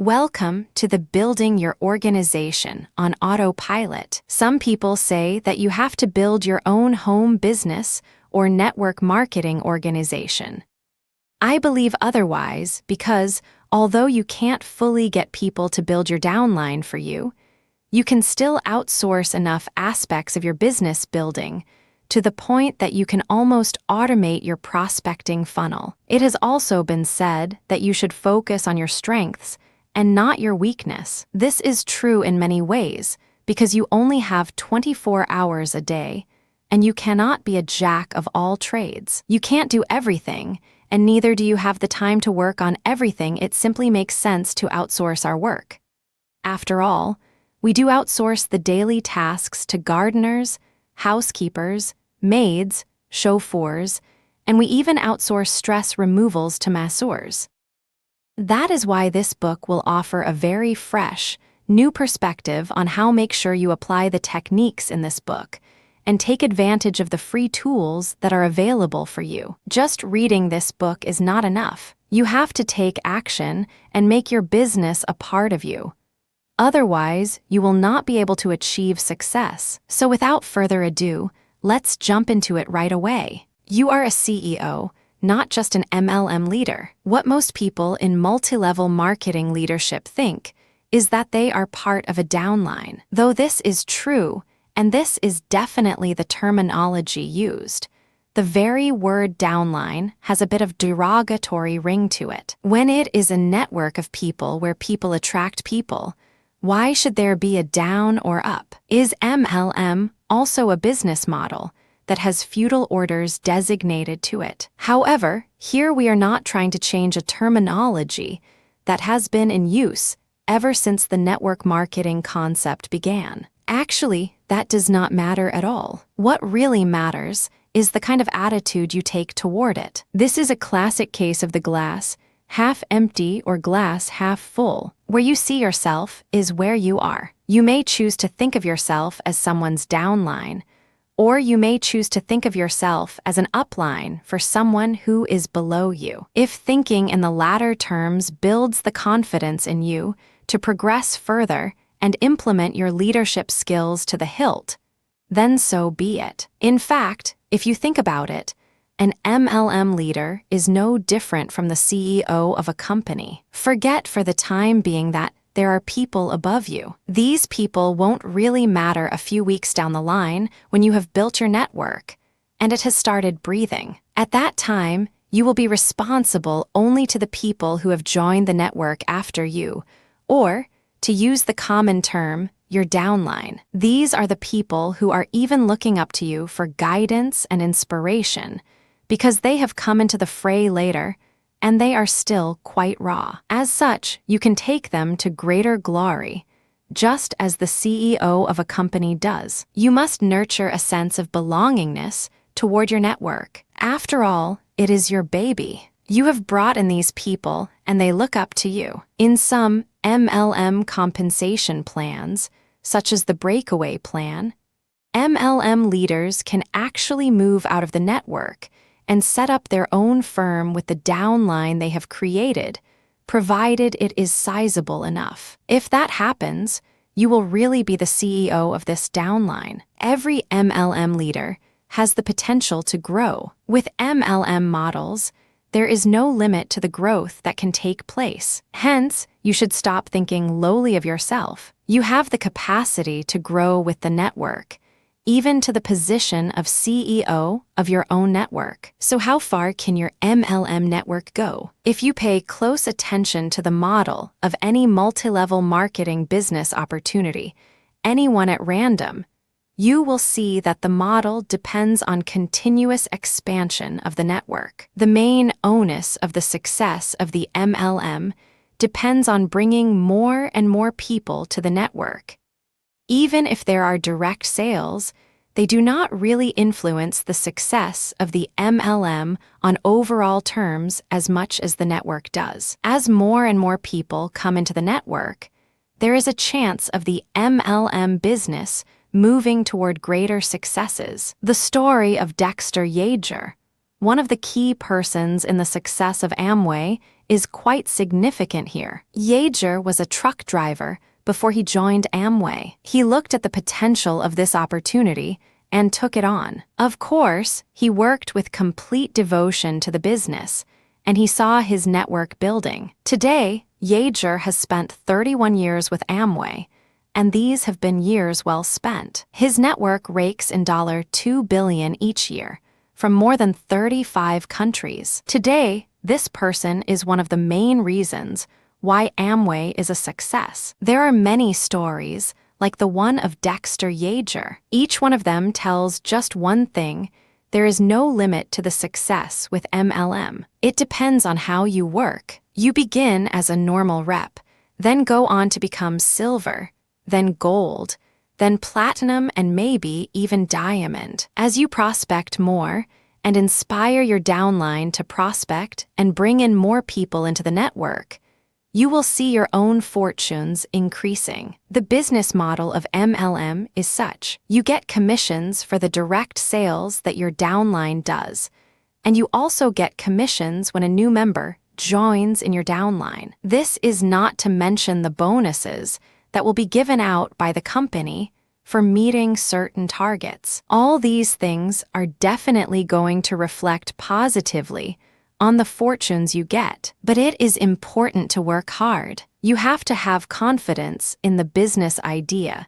Welcome to the Building Your Organization on Autopilot. Some people say that you have to build your own home business or network marketing organization. I believe otherwise because, although you can't fully get people to build your downline for you, you can still outsource enough aspects of your business building to the point that you can almost automate your prospecting funnel. It has also been said that you should focus on your strengths and not your weakness. This is true in many ways because you only have 24 hours a day, and you cannot be a jack of all trades. You can't do everything, and neither do you have the time to work on everything. It simply makes sense to outsource our work. After all, we do outsource the daily tasks to gardeners, housekeepers, maids, chauffeurs, and we even outsource stress removals to masseurs. That is why this book will offer a very fresh, new perspective on how to make sure you apply the techniques in this book and take advantage of the free tools that are available for you. Just reading this book is not enough. You have to take action and make your business a part of you. Otherwise, you will not be able to achieve success. So without further ado, let's jump into it right away. You are a CEO, not just an MLM leader. What most people in multi-level marketing leadership think is that they are part of a downline. Though this is true, and this is definitely the terminology used, the very word downline has a bit of derogatory ring to it. When it is a network of people where people attract people, why should there be a down or up? Is MLM also a business model that has feudal orders designated to it? However, here we are not trying to change a terminology that has been in use ever since the network marketing concept began. Actually, that does not matter at all. What really matters is the kind of attitude you take toward it. This is a classic case of the glass half empty or glass half full. Where you see yourself is where you are. You may choose to think of yourself as someone's downline, or you may choose to think of yourself as an upline for someone who is below you. If thinking in the latter terms builds the confidence in you to progress further and implement your leadership skills to the hilt, then so be it. In fact, if you think about it, an MLM leader is no different from the CEO of a company. Forget for the time being that there are people above you. These people won't really matter a few weeks down the line when you have built your network and it has started breathing. At that time, you will be responsible only to the people who have joined the network after you, or, to use the common term, your downline. These are the people who are even looking up to you for guidance and inspiration because they have come into the fray later and they are still quite raw. As such, you can take them to greater glory, just as the CEO of a company does. You must nurture a sense of belongingness toward your network. After all, it is your baby. You have brought in these people and they look up to you. In some MLM compensation plans, such as the breakaway plan, MLM leaders can actually move out of the network and set up their own firm with the downline they have created, provided it is sizable enough. If that happens, you will really be the CEO of this downline. Every MLM leader has the potential to grow. With MLM models, there is no limit to the growth that can take place. Hence, you should stop thinking lowly of yourself. You have the capacity to grow with the network, even to the position of CEO of your own network. So how far can your MLM network go? If you pay close attention to the model of any multi-level marketing business opportunity, anyone at random, you will see that the model depends on continuous expansion of the network. The main onus of the success of the MLM depends on bringing more and more people to the network. Even if there are direct sales, they do not really influence the success of the MLM on overall terms as much as the network does. As more and more people come into the network, there is a chance of the MLM business moving toward greater successes. The story of Dexter Yager, one of the key persons in the success of Amway, is quite significant here. Yeager was a truck driver before he joined Amway. He looked at the potential of this opportunity and took it on. Of course, he worked with complete devotion to the business, and he saw his network building. Today, Yeager has spent 31 years with Amway, and these have been years well spent. His network rakes in $2 billion each year from more than 35 countries. Today, this person is one of the main reasons why Amway is a success. There are many stories, like the one of Dexter Yeager. Each one of them tells just one thing: there is no limit to the success with MLM. It depends on how you work. You begin as a normal rep, then go on to become silver, then gold, then platinum, and maybe even diamond. As you prospect more and inspire your downline to prospect and bring in more people into the network, you will see your own fortunes increasing. The business model of MLM is such: you get commissions for the direct sales that your downline does, and you also get commissions when a new member joins in your downline. This is not to mention the bonuses that will be given out by the company for meeting certain targets. All these things are definitely going to reflect positively on the fortunes you get. But it is important to work hard. You have to have confidence in the business idea,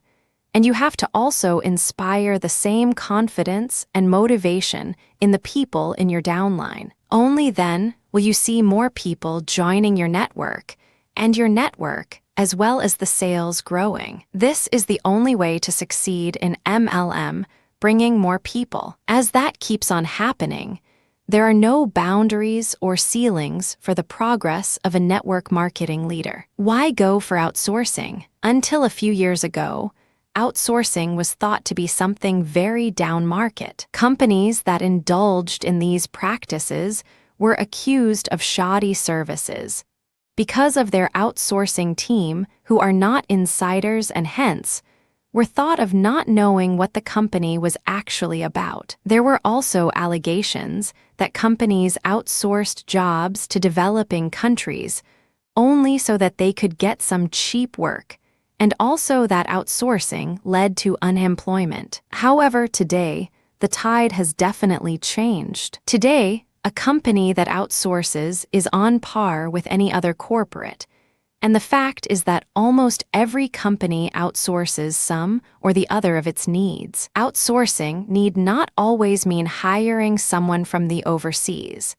and you have to also inspire the same confidence and motivation in the people in your downline. Only then will you see more people joining your network, and your network, as well as the sales, growing. This is the only way to succeed in MLM, bringing more people. As that keeps on happening, there are no boundaries or ceilings for the progress of a network marketing leader. Why go for outsourcing? Until a few years ago, outsourcing was thought to be something very down market. Companies that indulged in these practices were accused of shoddy services because of their outsourcing team, who are not insiders and hence were thought of not knowing what the company was actually about. There were also allegations that companies outsourced jobs to developing countries only so that they could get some cheap work, and also that outsourcing led to unemployment. However, today, the tide has definitely changed. Today, a company that outsources is on par with any other corporate, and the fact is that almost every company outsources some or the other of its needs. Outsourcing need not always mean hiring someone from the overseas.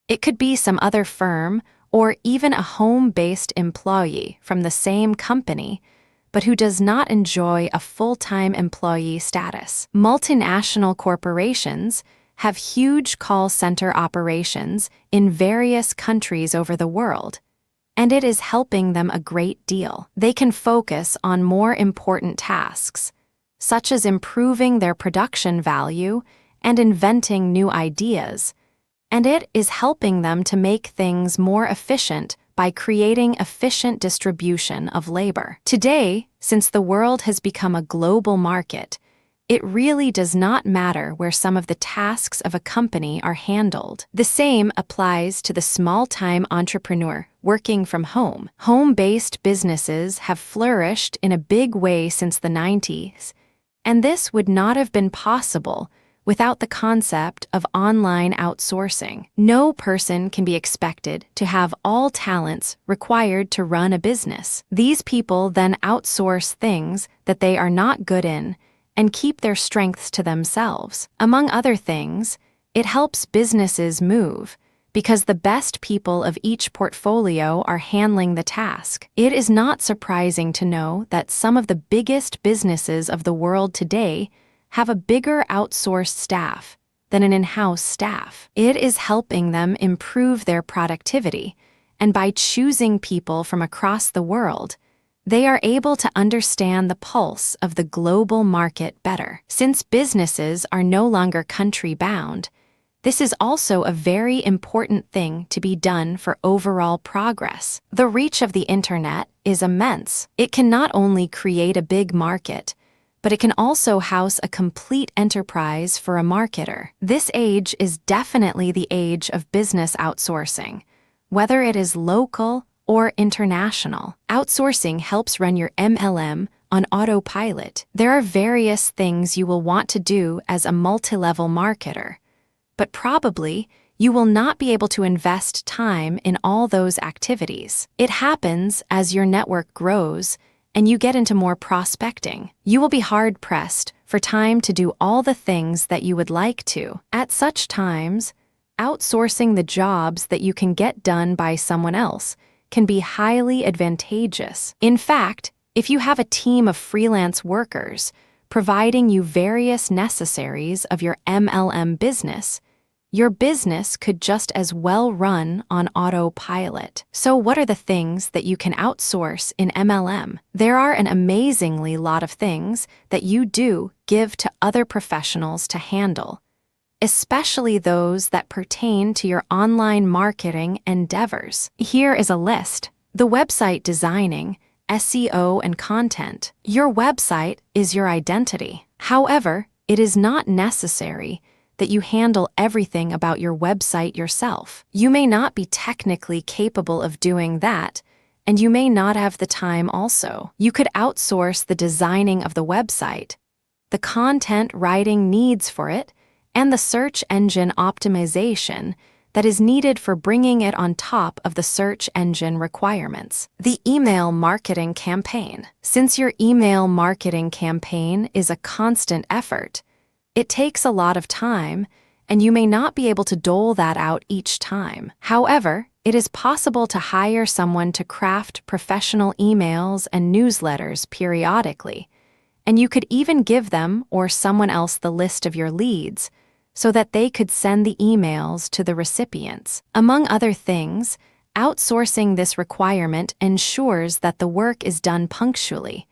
It could be some other firm or even a home-based employee from the same company, but who does not enjoy a full-time employee status. Multinational corporations have huge call center operations in various countries over the world, and it is helping them a great deal. They can focus on more important tasks, such as improving their production value and inventing new ideas, and it is helping them to make things more efficient by creating efficient distribution of labor. Today, since the world has become a global market, it really does not matter where some of the tasks of a company are handled. The same applies to the small-time entrepreneur working from home. Home-based businesses have flourished in a big way since the 90s, and this would not have been possible without the concept of online outsourcing. No person can be expected to have all talents required to run a business. These people then outsource things that they are not good in and keep their strengths to themselves. Among other things, it helps businesses move because the best people of each portfolio are handling the task. It is not surprising to know that some of the biggest businesses of the world today have a bigger outsourced staff than an in-house staff. It is helping them improve their productivity, and by choosing people from across the world, they are able to understand the pulse of the global market better. Since businesses are no longer country-bound, this is also a very important thing to be done for overall progress. The reach of the internet is immense. It can not only create a big market, but it can also house a complete enterprise for a marketer. This age is definitely the age of business outsourcing, whether it is local or international. Outsourcing helps run your MLM on autopilot. There are various things you will want to do as a multi-level marketer, but probably you will not be able to invest time in all those activities. It happens as your network grows and you get into more prospecting. You will be hard-pressed for time to do all the things that you would like to. At such times, outsourcing the jobs that you can get done by someone else can be highly advantageous. In fact, if you have a team of freelance workers providing you various necessaries of your MLM business, your business could just as well run on autopilot. So what are the things that you can outsource in MLM? There are an amazingly lot of things that you do give to other professionals to handle, especially those that pertain to your online marketing endeavors. Here is a list. The website designing, SEO, and content. Your website is your identity. However, it is not necessary that you handle everything about your website yourself. You may not be technically capable of doing that, and you may not have the time also. You could outsource the designing of the website, the content writing needs for it, and the search engine optimization that is needed for bringing it on top of the search engine requirements. The email marketing campaign. Since your email marketing campaign is a constant effort, it takes a lot of time, and you may not be able to dole that out each time. However, it is possible to hire someone to craft professional emails and newsletters periodically, and you could even give them or someone else the list of your leads so that they could send the emails to the recipients. Among other things, outsourcing this requirement ensures that the work is done punctually,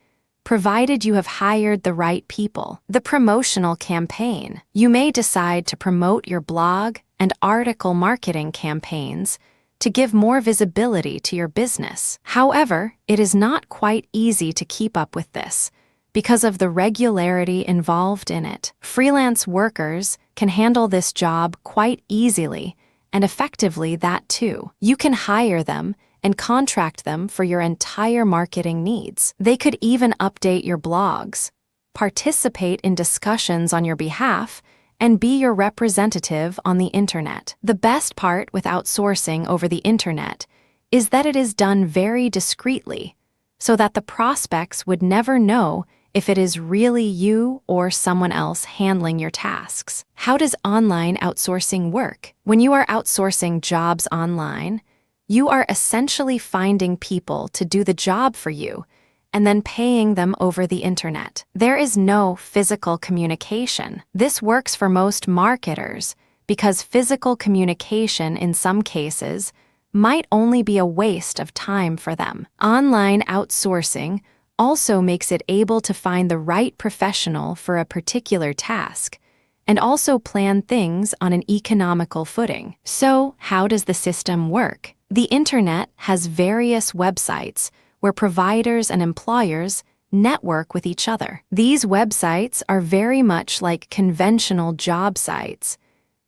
provided you have hired the right people. The promotional campaign. You may decide to promote your blog and article marketing campaigns to give more visibility to your business. However, it is not quite easy to keep up with this because of the regularity involved in it. Freelance workers can handle this job quite easily and effectively that too. You can hire them and contract them for your entire marketing needs. They could even update your blogs, participate in discussions on your behalf, and be your representative on the internet. The best part with outsourcing over the internet is that it is done very discreetly, so that the prospects would never know if it is really you or someone else handling your tasks. How does online outsourcing work? When you are outsourcing jobs online, you are essentially finding people to do the job for you and then paying them over the internet. There is no physical communication. This works for most marketers because physical communication in some cases might only be a waste of time for them. Online outsourcing also makes it able to find the right professional for a particular task and also plan things on an economical footing. So, how does the system work? The internet has various websites where providers and employers network with each other. These websites are very much like conventional job sites,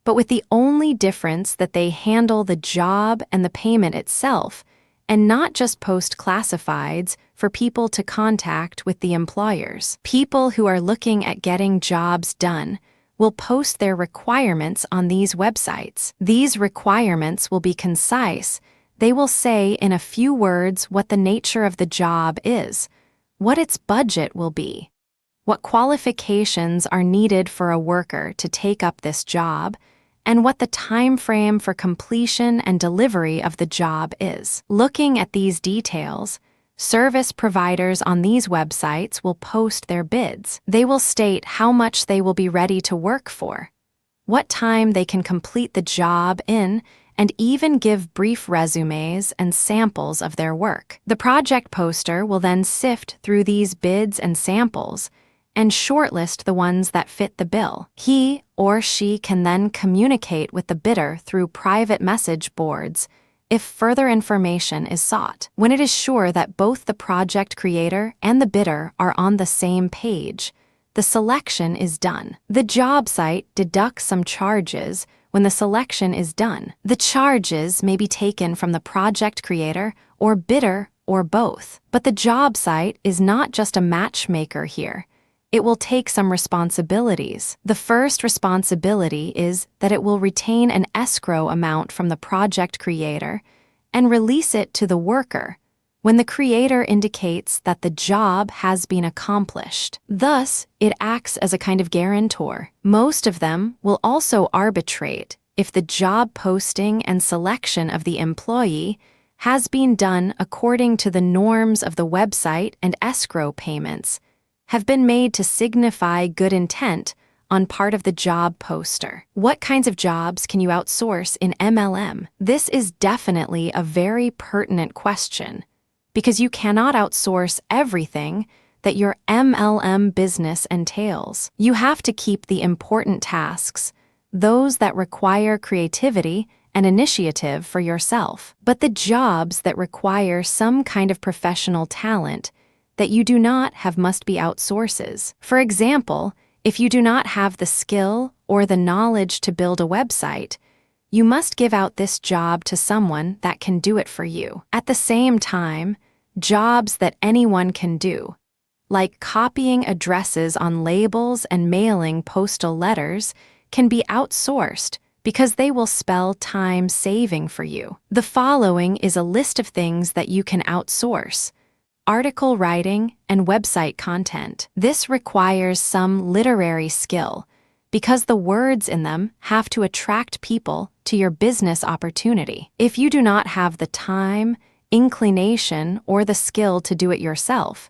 but with the only difference that they handle the job and the payment itself, and not just post classifieds for people to contact with the employers. People who are looking at getting jobs done will post their requirements on these websites. These requirements will be concise. They will say in a few words what the nature of the job is, what its budget will be, what qualifications are needed for a worker to take up this job, and what the time frame for completion and delivery of the job is. Looking at these details, service providers on these websites will post their bids. They will state how much they will be ready to work for, what time they can complete the job in, and even give brief resumes and samples of their work. The project poster will then sift through these bids and samples and shortlist the ones that fit the bill. He or she can then communicate with the bidder through private message boards if further information is sought. When it is sure that both the project creator and the bidder are on the same page, the selection is done. The job site deducts some charges when the selection is done. The charges may be taken from the project creator or bidder or both. But the job site is not just a matchmaker here. It will take some responsibilities. The first responsibility is that it will retain an escrow amount from the project creator and release it to the worker when the creator indicates that the job has been accomplished. Thus, it acts as a kind of guarantor. Most of them will also arbitrate if the job posting and selection of the employee has been done according to the norms of the website, and escrow payments have been made to signify good intent on part of the job poster. What kinds of jobs can you outsource in MLM? This is definitely a very pertinent question, because you cannot outsource everything that your MLM business entails. You have to keep the important tasks, those that require creativity and initiative, for yourself. But the jobs that require some kind of professional talent that you do not have must be outsources. For example, if you do not have the skill or the knowledge to build a website, you must give out this job to someone that can do it for you. At the same time, jobs that anyone can do, like copying addresses on labels and mailing postal letters, can be outsourced because they will spell time saving for you. The following is a list of things that you can outsource: article writing and website content. This requires some literary skill because the words in them have to attract people to your business opportunity. If you do not have the time, inclination, or the skill to do it yourself,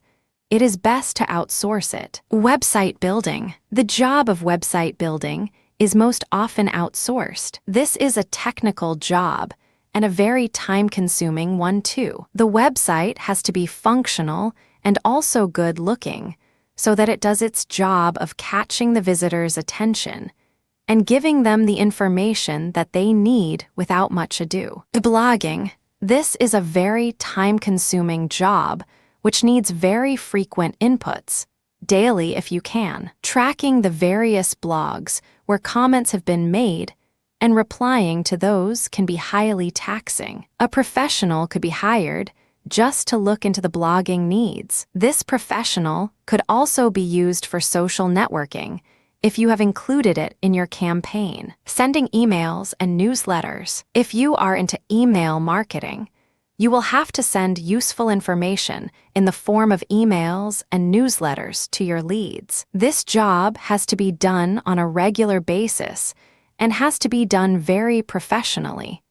it is best to outsource it. Website building. The job of website building is most often outsourced. This is a technical job, and a very time-consuming one too. The website has to be functional and also good-looking, so that it does its job of catching the visitor's attention and giving them the information that they need without much ado. Blogging. This is a very time-consuming job which needs very frequent inputs, daily if you can. Tracking the various blogs where comments have been made and replying to those can be highly taxing. A professional could be hired just to look into the blogging needs. This professional could also be used for social networking if you have included it in your campaign. Sending emails and newsletters. If you are into email marketing, you will have to send useful information in the form of emails and newsletters to your leads. This job has to be done on a regular basis and has to be done very professionally,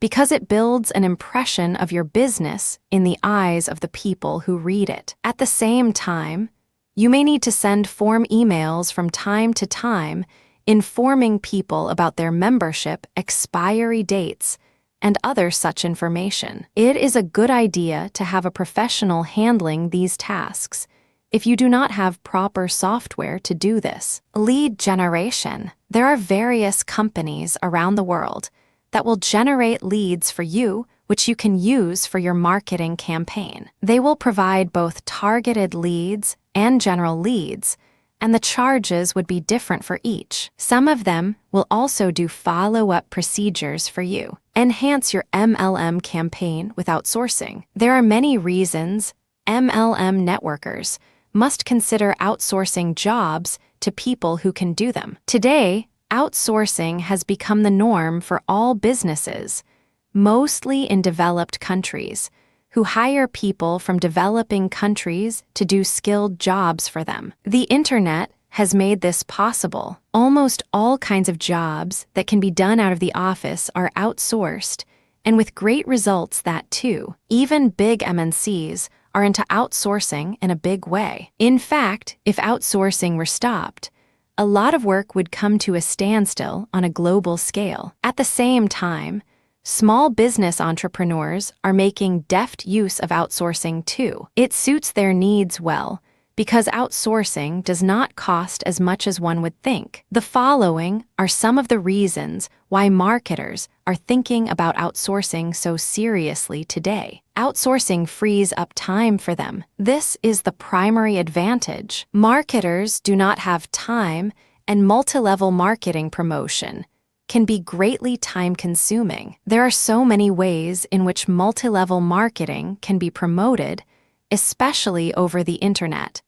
because it builds an impression of your business in the eyes of the people who read it. At the same time, you may need to send form emails from time to time informing people about their membership expiry dates and other such information. It is a good idea to have a professional handling these tasks if you do not have proper software to do this. Lead generation. There are various companies around the world that will generate leads for you, which you can use for your marketing campaign. They will provide both targeted leads and general leads, and the charges would be different for each. Some of them will also do follow-up procedures for you. Enhance your MLM campaign with outsourcing. There are many reasons MLM networkers must consider outsourcing jobs to people who can do them. Today, outsourcing has become the norm for all businesses, mostly in developed countries, who hire people from developing countries to do skilled jobs for them. The internet has made this possible. Almost all kinds of jobs that can be done out of the office are outsourced, and with great results that too. Even big MNCs are into outsourcing in a big way. In fact, if outsourcing were stopped, a lot of work would come to a standstill on a global scale. At the same time, small business entrepreneurs are making deft use of outsourcing too. It suits their needs well, because outsourcing does not cost as much as one would think. The following are some of the reasons why marketers are thinking about outsourcing so seriously today. Outsourcing frees up time for them. This is the primary advantage. Marketers do not have time, and multi-level marketing promotion can be greatly time-consuming. There are so many ways in which multi-level marketing can be promoted, especially over the internet,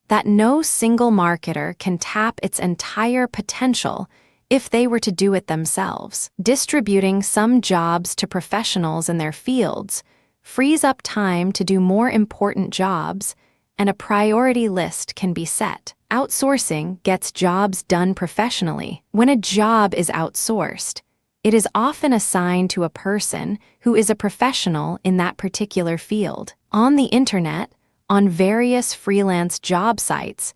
that no single marketer can tap its entire potential if they were to do it themselves. Distributing some jobs to professionals in their fields frees up time to do more important jobs, and a priority list can be set. Outsourcing gets jobs done professionally. When a job is outsourced, it is often assigned to a person who is a professional in that particular field. On the internet, on various freelance job sites,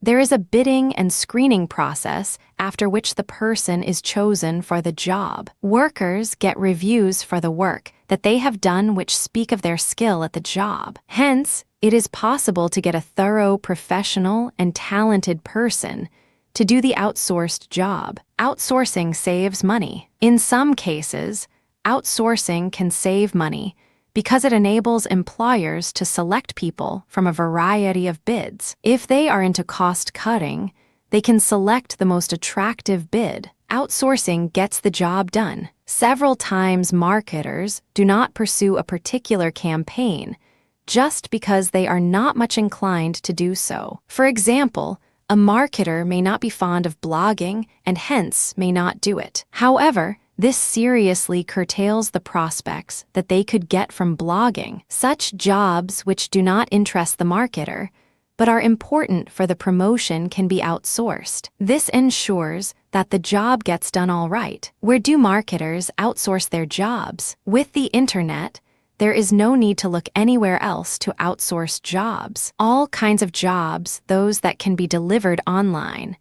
there is a bidding and screening process after which the person is chosen for the job. Workers get reviews for the work that they have done which speak of their skill at the job. Hence, it is possible to get a thorough, professional, and talented person to do the outsourced job. Outsourcing saves money. In some cases, outsourcing can save money because it enables employers to select people from a variety of bids. If they are into cost cutting, they can select the most attractive bid. Outsourcing gets the job done. Several times marketers do not pursue a particular campaign just because they are not much inclined to do so. For example, a marketer may not be fond of blogging and hence may not do it. However, this seriously curtails the prospects that they could get from blogging. Such jobs which do not interest the marketer, but are important for the promotion can be outsourced. This ensures that the job gets done all right. Where do marketers outsource their jobs? With the internet, there is no need to look anywhere else to outsource jobs. All kinds of jobs, those that can be delivered online,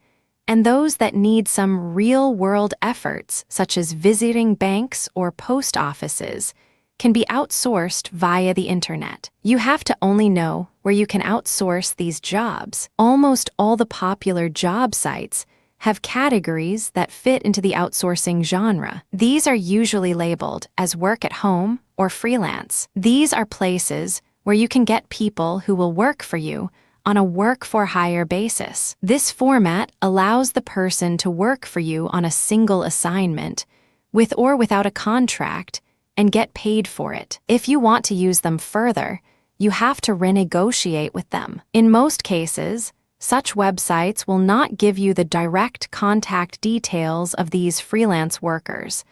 and those that need some real-world efforts, such as visiting banks or post offices, can be outsourced via the internet. You have to only know where you can outsource these jobs. Almost all the popular job sites have categories that fit into the outsourcing genre. These are usually labeled as work at home or freelance. These are places where you can get people who will work for you on a work-for-hire basis. This format allows the person to work for you on a single assignment, with or without a contract, and get paid for it. If you want to use them further, you have to renegotiate with them. In most cases, such websites will not give you the direct contact details of these freelance workers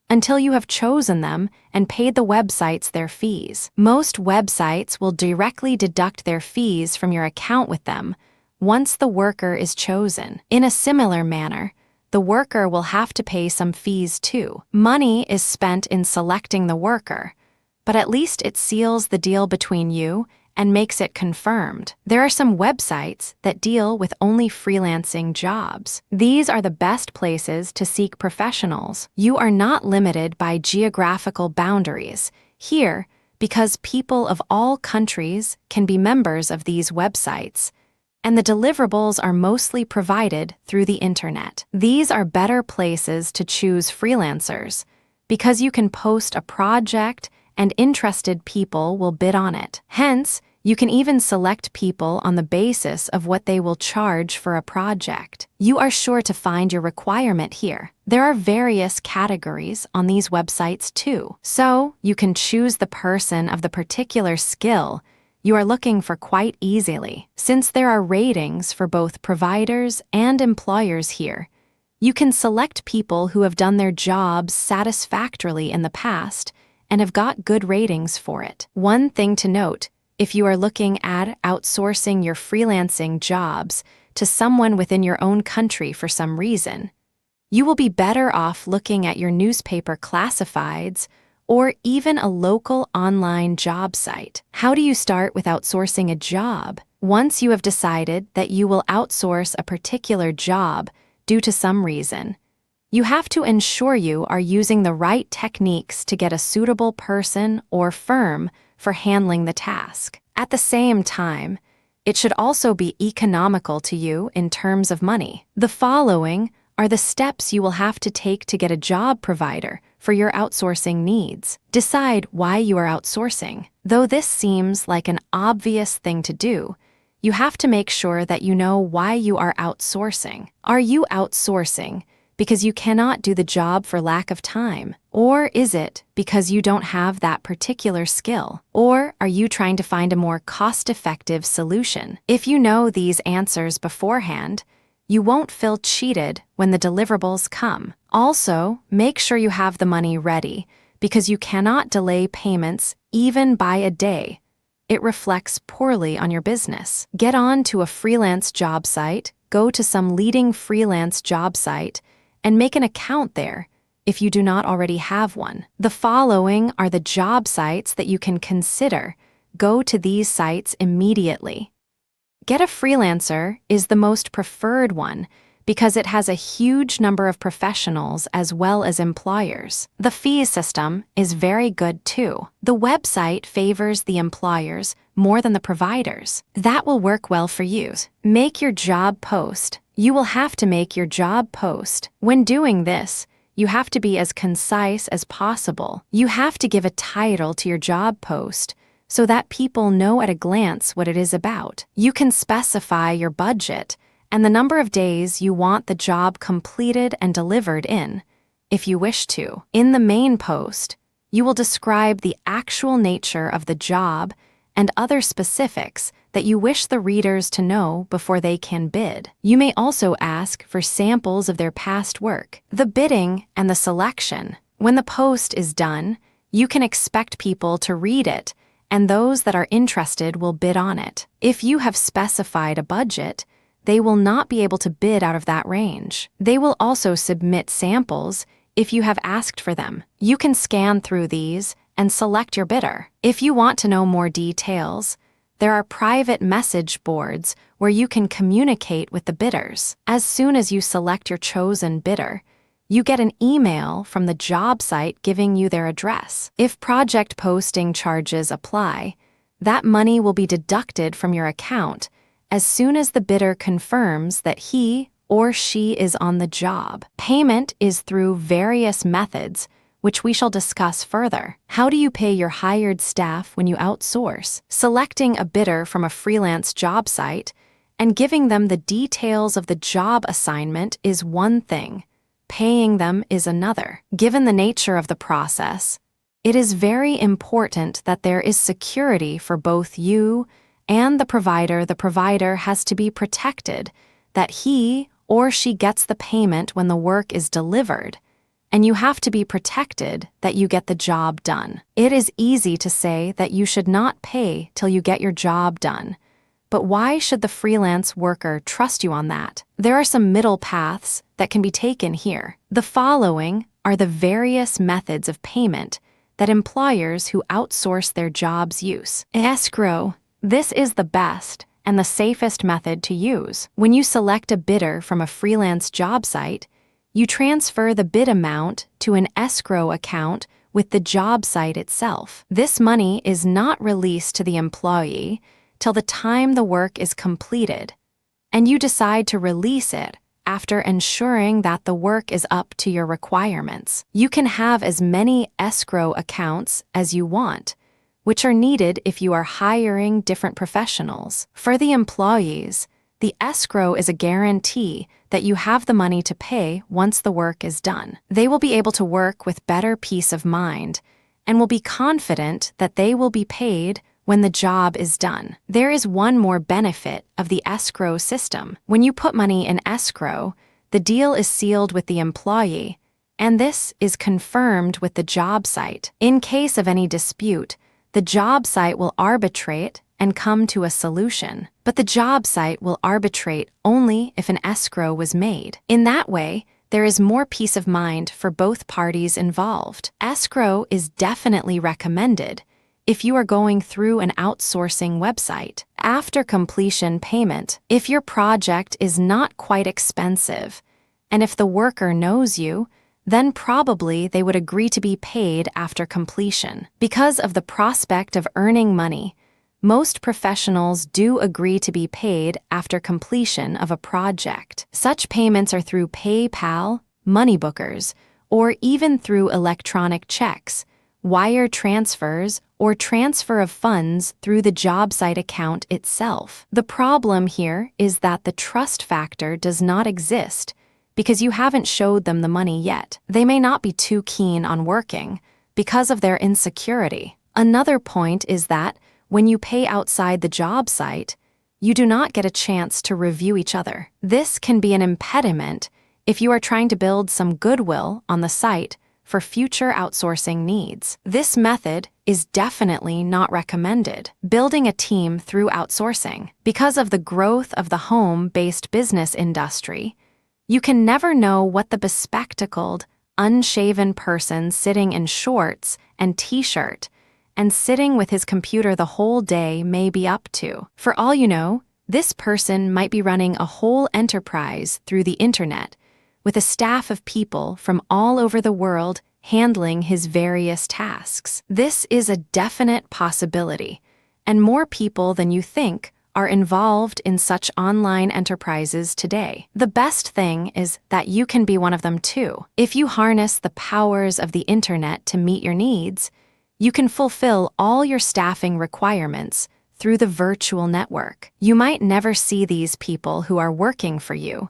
until you have chosen them and paid the websites their fees. Most websites will directly deduct their fees from your account with them once the worker is chosen. In a similar manner, the worker will have to pay some fees too. Money is spent in selecting the worker, but at least it seals the deal between you and makes it confirmed. There are some websites that deal with only freelancing jobs. These are the best places to seek professionals. You are not limited by geographical boundaries here because people of all countries can be members of these websites, and the deliverables are mostly provided through the internet. These are better places to choose freelancers because you can post a project and interested people will bid on it. Hence, you can even select people on the basis of what they will charge for a project. You are sure to find your requirement here. There are various categories on these websites too, so you can choose the person of the particular skill you are looking for quite easily. Since there are ratings for both providers and employers here, you can select people who have done their jobs satisfactorily in the past and have got good ratings for it. One thing to note, if you are looking at outsourcing your freelancing jobs to someone within your own country for some reason, you will be better off looking at your newspaper classifieds or even a local online job site. How do you start with outsourcing a job? Once you have decided that you will outsource a particular job due to some reason, you have to ensure you are using the right techniques to get a suitable person or firm for handling the task. At the same time, it should also be economical to you in terms of money. The following are the steps you will have to take to get a job provider for your outsourcing needs. Decide why you are outsourcing. Though this seems like an obvious thing to do, you have to make sure that you know why you are outsourcing. Are you outsourcing because you cannot do the job for lack of time? Or is it because you don't have that particular skill? Or are you trying to find a more cost-effective solution? If you know these answers beforehand, you won't feel cheated when the deliverables come. Also, make sure you have the money ready, because you cannot delay payments even by a day. It reflects poorly on your business. Get on to a freelance job site, go to some leading freelance job site, and make an account there if you do not already have one. The following are the job sites that you can consider. Go to these sites immediately. Get a Freelancer is the most preferred one because it has a huge number of professionals as well as employers. The fee system is very good too. The website favors the employers more than the providers. That will work well for you. Make your job post. You will have to make your job post. When doing this, you have to be as concise as possible. You have to give a title to your job post so that people know at a glance what it is about. You can specify your budget and the number of days you want the job completed and delivered in, if you wish to. In the main post, you will describe the actual nature of the job and other specifics that you wish the readers to know before they can bid. You may also ask for samples of their past work. The bidding and the selection. When the post is done, you can expect people to read it, and those that are interested will bid on it. If you have specified a budget, they will not be able to bid out of that range. They will also submit samples if you have asked for them. You can scan through these and select your bidder. If you want to know more details, there are private message boards where you can communicate with the bidders. As soon as you select your chosen bidder, you get an email from the job site giving you their address. If project posting charges apply, that money will be deducted from your account as soon as the bidder confirms that he or she is on the job. Payment is through various methods, which we shall discuss further. How do you pay your hired staff when you outsource? Selecting a bidder from a freelance job site and giving them the details of the job assignment is one thing. Paying them is another. Given the nature of the process, it is very important that there is security for both you and the provider. The provider has to be protected, that he or she gets the payment when the work is delivered, and you have to be protected that you get the job done. It is easy to say that you should not pay till you get your job done, but why should the freelance worker trust you on that? There are some middle paths that can be taken here. The following are the various methods of payment that employers who outsource their jobs use. Escrow. This is the best and the safest method to use. When you select a bidder from a freelance job site, you transfer the bid amount to an escrow account with the job site itself. This money is not released to the employee till the time the work is completed, and you decide to release it after ensuring that the work is up to your requirements. You can have as many escrow accounts as you want, which are needed if you are hiring different professionals. For the employees, the escrow is a guarantee that you have the money to pay once the work is done. They will be able to work with better peace of mind and will be confident that they will be paid when the job is done. There is one more benefit of the escrow system. When you put money in escrow, the deal is sealed with the employee, and this is confirmed with the job site. In case of any dispute, the job site will arbitrate and come to a solution, but the job site will arbitrate only if an escrow was made. In that way, there is more peace of mind for both parties involved. Escrow is definitely recommended if you are going through an outsourcing website. After completion payment, if your project is not quite expensive, and if the worker knows you, then probably they would agree to be paid after completion. Because of the prospect of earning money, most professionals do agree to be paid after completion of a project. Such payments are through PayPal, moneybookers, or even through electronic checks, wire transfers, or transfer of funds through the job site account itself. The problem here is that the trust factor does not exist because you haven't showed them the money yet. They may not be too keen on working because of their insecurity. Another point is that when you pay outside the job site, you do not get a chance to review each other. This can be an impediment if you are trying to build some goodwill on the site for future outsourcing needs. This method is definitely not recommended. Building a team through outsourcing. Because of the growth of the home-based business industry, you can never know what the bespectacled, unshaven person sitting in shorts and t-shirt and sitting with his computer the whole day may be up to. For all you know, this person might be running a whole enterprise through the internet with a staff of people from all over the world handling his various tasks. This is a definite possibility, and more people than you think are involved in such online enterprises today. The best thing is that you can be one of them too. If you harness the powers of the internet to meet your needs, you can fulfill all your staffing requirements through the virtual network. You might never see these people who are working for you,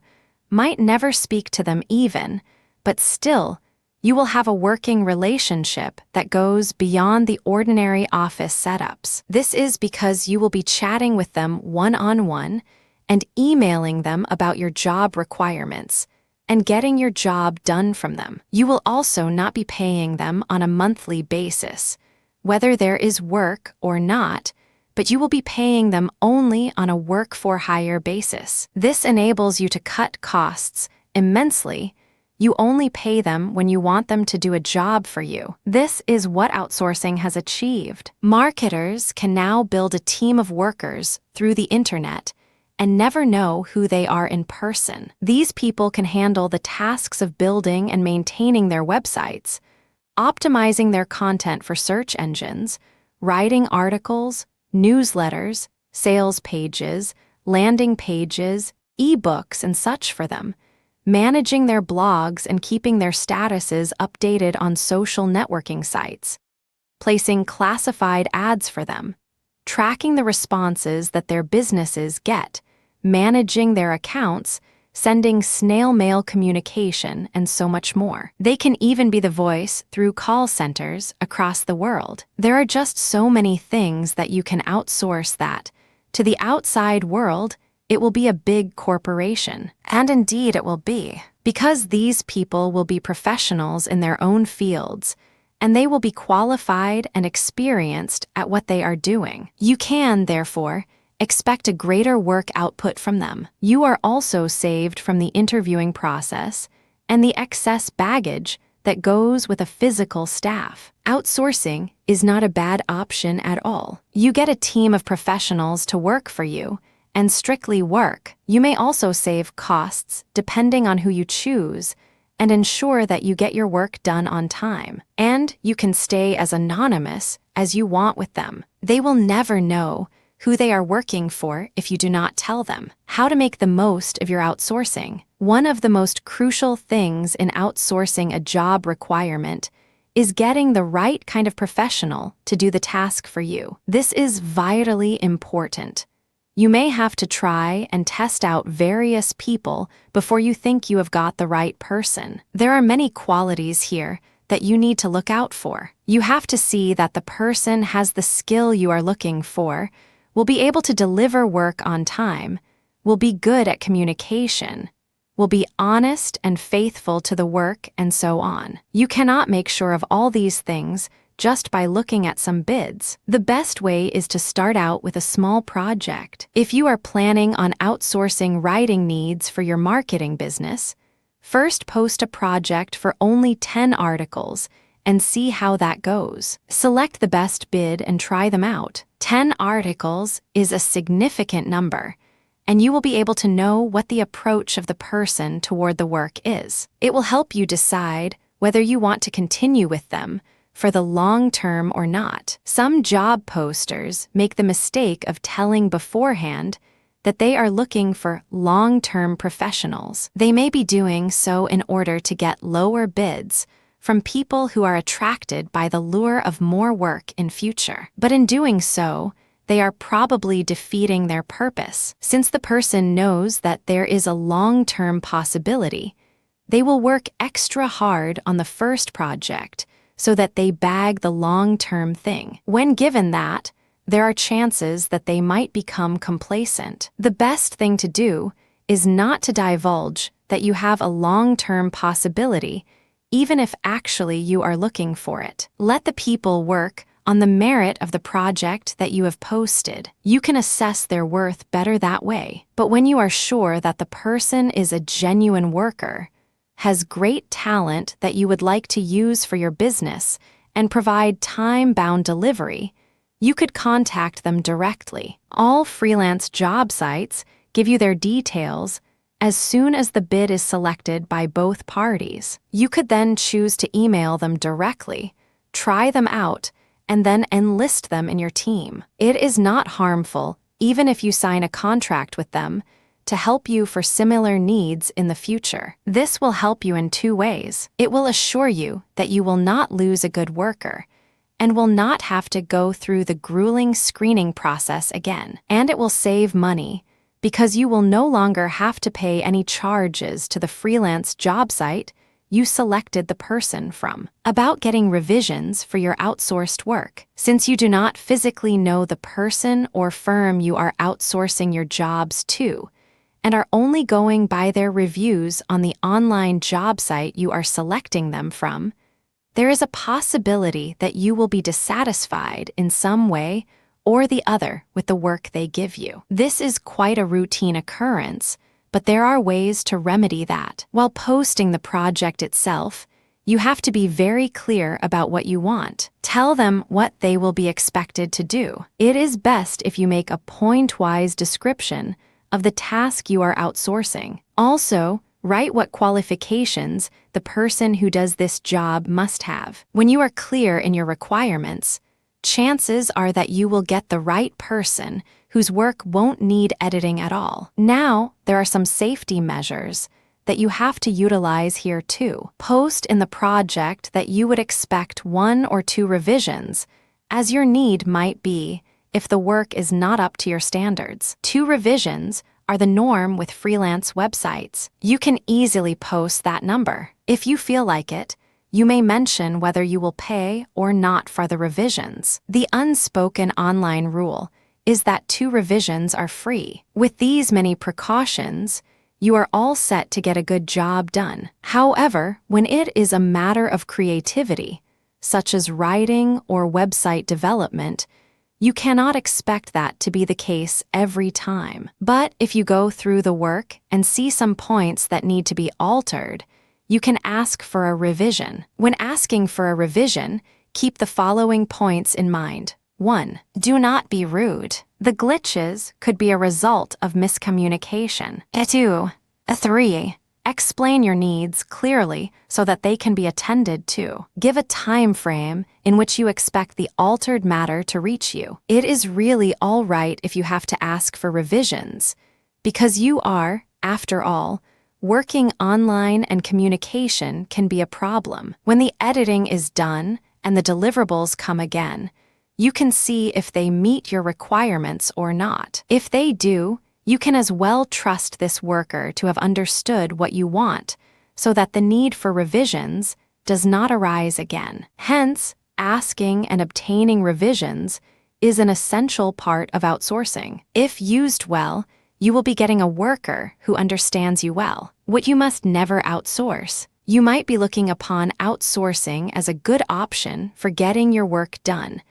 might never speak to them even, but still, you will have a working relationship that goes beyond the ordinary office setups. This is because you will be chatting with them one-on-one and emailing them about your job requirements and getting your job done from them. You will also not be paying them on a monthly basis, whether there is work or not, but you will be paying them only on a work-for-hire basis. This enables you to cut costs immensely. You only pay them when you want them to do a job for you. This is what outsourcing has achieved. Marketers can now build a team of workers through the internet and never know who they are in person. These people can handle the tasks of building and maintaining their websites, optimizing their content for search engines, writing articles, newsletters, sales pages, landing pages, EBOOKs, and such for them, managing their blogs and keeping their statuses updated on social networking sites, placing classified ads for them, tracking the responses that their businesses get, managing their accounts, sending snail mail communication, and so much more. They can even be the voice through call centers across the world. There are just so many things that you can outsource that, to the outside world, it will be a big corporation. And indeed it will be, because these people will be professionals in their own fields, and they will be qualified and experienced at what they are doing. You can, therefore, expect a greater work output from them. You are also saved from the interviewing process and the excess baggage that goes with a physical staff. Outsourcing is not a bad option at all. You get a team of professionals to work for you and strictly work. You may also save costs depending on who you choose and ensure that you get your work done on time. And you can stay as anonymous as you want with them. They will never know who they are working for if you do not tell them. How to make the most of your outsourcing. One of the most crucial things in outsourcing a job requirement is getting the right kind of professional to do the task for you. This is vitally important. You may have to try and test out various people before you think you have got the right person. There are many qualities here that you need to look out for. You have to see that the person has the skill you are looking for, will be able to deliver work on time, will be good at communication, will be honest and faithful to the work, and so on. You cannot make sure of all these things just by looking at some bids. The best way is to start out with a small project. If you are planning on outsourcing writing needs for your marketing business, first post a project for only 10 articles and see how that goes. Select the best bid and try them out. 10 articles is a significant number, and you will be able to know what the approach of the person toward the work is. It will help you decide whether you want to continue with them for the long term or not. Some job posters make the mistake of telling beforehand that they are looking for long-term professionals. They may be doing so in order to get lower bids from people who are attracted by the lure of more work in future. But in doing so, they are probably defeating their purpose. Since the person knows that there is a long-term possibility, they will work extra hard on the first project so that they bag the long-term thing. When given that, there are chances that they might become complacent. The best thing to do is not to divulge that you have a long-term possibility, even if actually you are looking for it. Let the people work on the merit of the project that you have posted. You can assess their worth better that way. But when you are sure that the person is a genuine worker, has great talent that you would like to use for your business, and provide time-bound delivery, you could contact them directly. All freelance job sites give you their details as soon as the bid is selected by both parties. You could then choose to email them directly, try them out, and then enlist them in your team. It is not harmful, even if you sign a contract with them, to help you for similar needs in the future. This will help you in two ways. It will assure you that you will not lose a good worker, and will not have to go through the grueling screening process again. And it will save money, because you will no longer have to pay any charges to the freelance job site you selected the person from. About getting revisions for your outsourced work. Since you do not physically know the person or firm you are outsourcing your jobs to, and are only going by their reviews on the online job site you are selecting them from, there is a possibility that you will be dissatisfied in some way or the other with the work they give you. This is quite a routine occurrence, but there are ways to remedy that. While posting the project itself, you have to be very clear about what you want. Tell them what they will be expected to do. It is best if you make a point-wise description of the task you are outsourcing. Also, write what qualifications the person who does this job must have. When you are clear in your requirements, chances are that you will get the right person whose work won't need editing at all. Now, there are some safety measures that you have to utilize here too. Post in the project that you would expect 1 or 2 revisions, as your need might be if the work is not up to your standards. 2 revisions are the norm with freelance websites. You can easily post that number. If you feel like it, you may mention whether you will pay or not for the revisions. The unspoken online rule is that 2 revisions are free. With these many precautions, you are all set to get a good job done. However, when it is a matter of creativity, such as writing or website development, you cannot expect that to be the case every time. But if you go through the work and see some points that need to be altered, you can ask for a revision. When asking for a revision, keep the following points in mind. 1. Do not be rude. The glitches could be a result of miscommunication. 2. 3. Explain your needs clearly so that they can be attended to. Give a time frame in which you expect the altered matter to reach you. It is really all right if you have to ask for revisions, because you are, after all, working online and communication can be a problem. When the editing is done and the deliverables come again, you can see if they meet your requirements or not. If they do, you can as well trust this worker to have understood what you want, so that the need for revisions does not arise again. Hence, asking and obtaining revisions is an essential part of outsourcing. If used well, you will be getting a worker who understands you well. What you must never outsource. You might be looking upon outsourcing as a good option for getting your work done,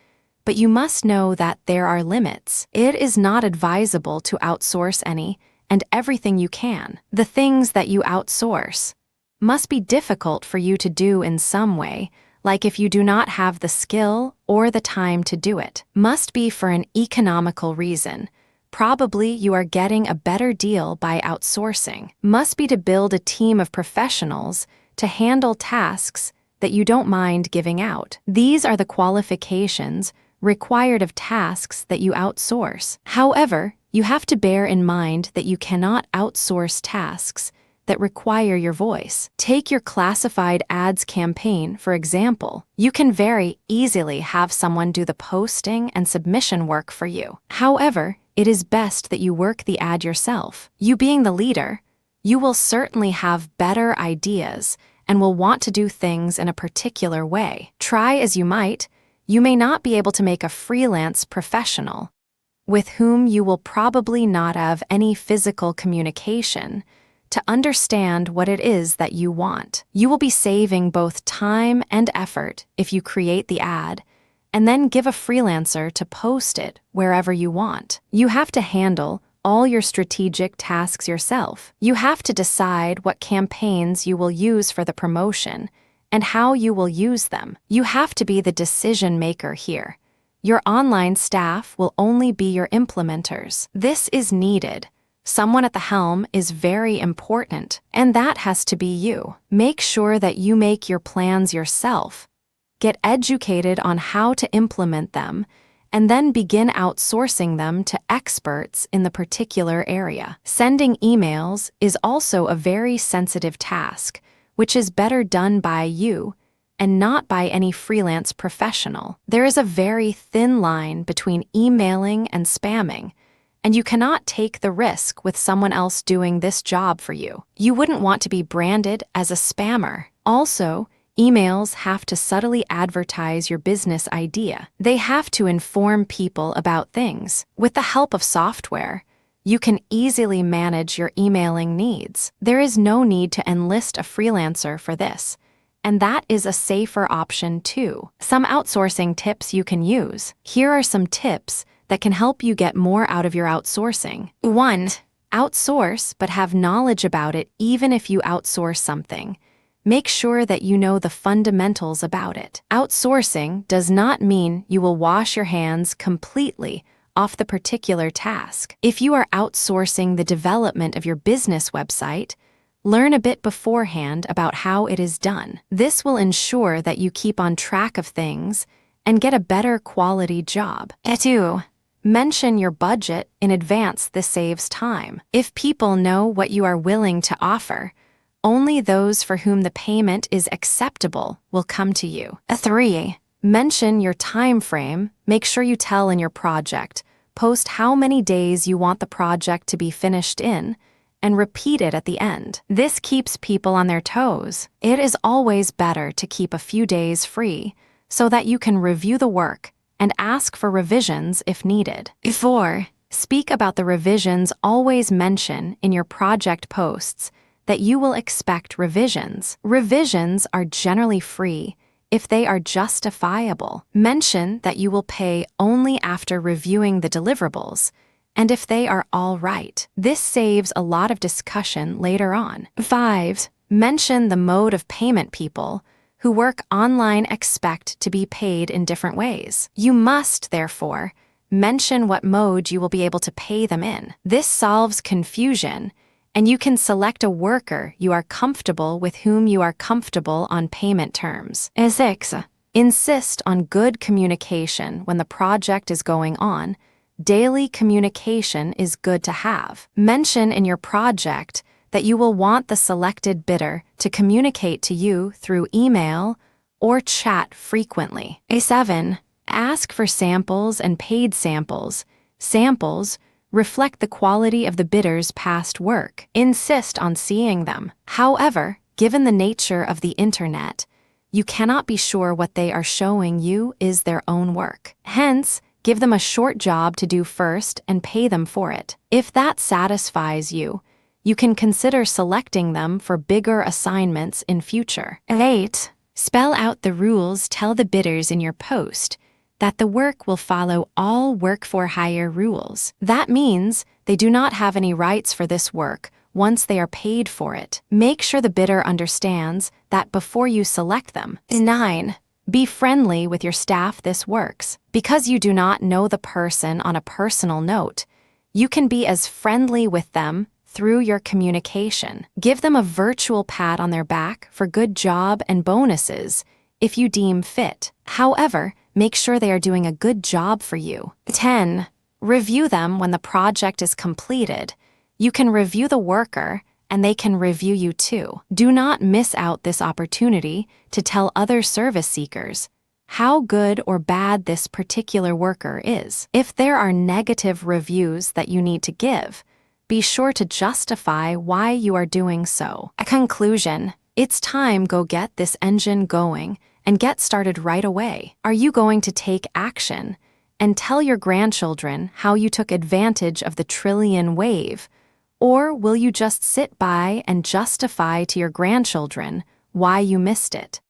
but you must know that there are limits. It is not advisable to outsource any and everything you can. The things that you outsource must be difficult for you to do in some way, like if you do not have the skill or the time to do it. Must be for an economical reason. Probably you are getting a better deal by outsourcing. Must be to build a team of professionals to handle tasks that you don't mind giving out. These are the qualifications required of tasks that you outsource. However, you have to bear in mind that you cannot outsource tasks that require your voice. Take your classified ads campaign, for example. You can very easily have someone do the posting and submission work for you. However, it is best that you work the ad yourself. You being the leader, you will certainly have better ideas and will want to do things in a particular way. Try as you might, you may not be able to make a freelance professional with whom you will probably not have any physical communication to understand what it is that you want. You will be saving both time and effort if you create the ad and then give a freelancer to post it wherever you want. You have to handle all your strategic tasks yourself. You have to decide what campaigns you will use for the promotion and how you will use them. You have to be the decision maker here. Your online staff will only be your implementers. This is needed. Someone at the helm is very important, and that has to be you. Make sure that you make your plans yourself. Get educated on how to implement them, and then begin outsourcing them to experts in the particular area. Sending emails is also a very sensitive task, which is better done by you and not by any freelance professional. There is a very thin line between emailing and spamming, and you cannot take the risk with someone else doing this job for you. You wouldn't want to be branded as a spammer. Also, emails have to subtly advertise your business idea. They have to inform people about things. With the help of software, you can easily manage your emailing needs. There is no need to enlist a freelancer for this, and that is a safer option too. Some outsourcing tips you can use. Here are some tips that can help you get more out of your outsourcing. 1. Outsource, but have knowledge about it even if you outsource something. Make sure that you know the fundamentals about it. Outsourcing does not mean you will wash your hands completely off the particular task. If you are outsourcing the development of your business website, learn a bit beforehand about how it is done. This will ensure that you keep on track of things and get a better quality job. 2. Mention your budget in advance. This saves time. If people know what you are willing to offer, only those for whom the payment is acceptable will come to you. 3. Mention your time frame. Make sure you tell in your project. Post how many days you want the project to be finished in, and repeat it at the end. This keeps people on their toes. It is always better to keep a few days free so that you can review the work and ask for revisions if needed. 4. Speak about the revisions. Always mention in your project posts that you will expect revisions. Revisions are generally free if they are justifiable. Mention that you will pay only after reviewing the deliverables and if they are all right. This saves a lot of discussion later on. 5. Mention the mode of payment. People who work online expect to be paid in different ways. You must, therefore, mention what mode you will be able to pay them in. This solves confusion, and you can select a worker you are comfortable with whom you are comfortable on payment terms. 6. Insist on good communication when the project is going on. Daily communication is good to have. Mention in your project that you will want the selected bidder to communicate to you through email or chat frequently. 7. Ask for samples and paid samples. Samples reflect the quality of the bidder's past work. Insist on seeing them. However, given the nature of the internet, you cannot be sure what they are showing you is their own work. Hence, give them a short job to do first and pay them for it. If that satisfies you, you can consider selecting them for bigger assignments in future. 8. Spell out the rules. Tell the bidders in your post that the work will follow all work-for-hire rules. That means they do not have any rights for this work once they are paid for it. Make sure the bidder understands that before you select them. 9. Be friendly with your staff. This works. Because you do not know the person on a personal note, you can be as friendly with them through your communication. Give them a virtual pat on their back for good job and bonuses if you deem fit. However, make sure they are doing a good job for you. 10. Review them when the project is completed. You can review the worker, and they can review you too. Do not miss out this opportunity to tell other service seekers how good or bad this particular worker is. If there are negative reviews that you need to give, be sure to justify why you are doing so. A conclusion: it's time go get this engine going and get started right away. Are you going to take action and tell your grandchildren how you took advantage of the trillion wave? Or will you just sit by and justify to your grandchildren why you missed it?